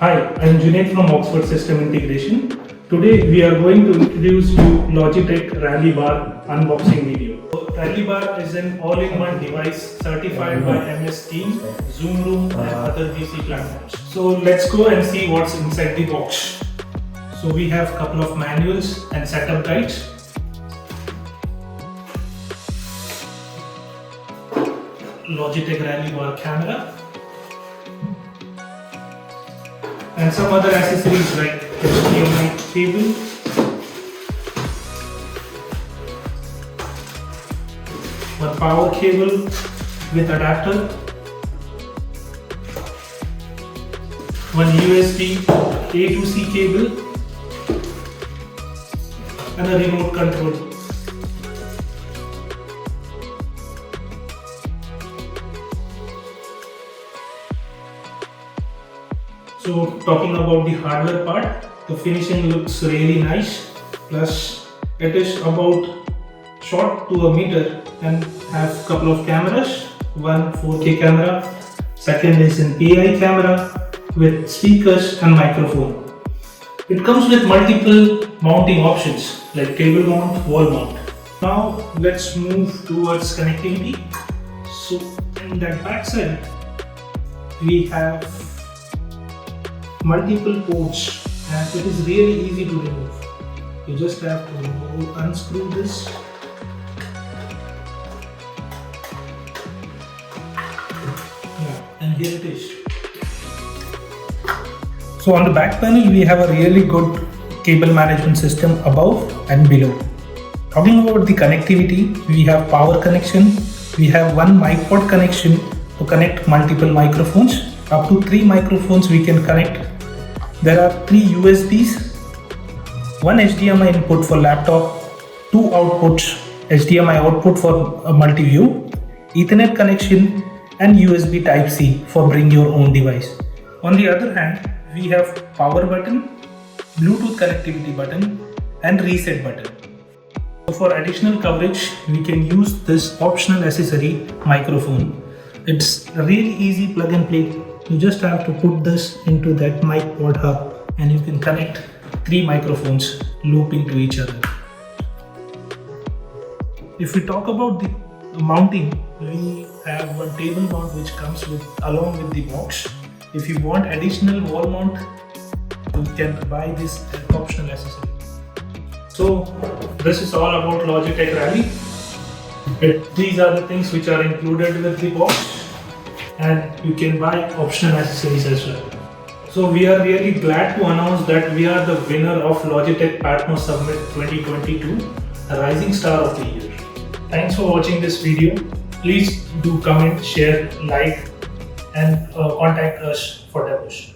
Hi, I am Junaid from Oxford System Integration. Today we are going to introduce you Logitech Rally Bar unboxing video. Rally Bar is an all-in-one device certified by MS Teams, Zoom Room and other VC platforms. So let's go and see what's inside the box. So we have a couple of manuals and setup guides. Logitech Rally Bar camera. And some other accessories like HDMI cable, one power cable with adapter, one USB A to C cable, and a remote control. So talking about the hardware part, the finishing looks really nice, plus it is about short to a meter and have couple of cameras, one 4K camera, second is an AI camera with speakers and microphone. It comes with multiple mounting options like table mount, wall mount. Now let's move towards connectivity. So in that back side we have multiple ports and it is really easy to remove. You just have to unscrew this. And here it is. So on the back panel we have a really good cable management system above and below. Talking about the connectivity, we have power connection, we have one mic port connection to connect multiple microphones. Up to 3 microphones we can connect. There are 3 USBs, one HDMI input for laptop, 2 outputs, HDMI output for a multi-view, Ethernet connection and USB Type-C for bring your own device. On the other hand, we have power button, Bluetooth connectivity button and reset button. So for additional coverage, we can use this optional accessory microphone. It's a really easy plug and play. You just have to put this into that mic port hub and you can connect 3 microphones looping to each other. If we talk about the mounting, we have one table mount which comes along with the box. If you want additional wall mount, you can buy this optional accessory. So this is all about Logitech Rally. These are the things which are included with the box. And you can buy optional accessories as well. So we are really glad to announce that we are the winner of Logitech Patmos Summit 2022, the Rising Star of the Year. Thanks for watching this video. Please do comment, share, like and contact us for demos.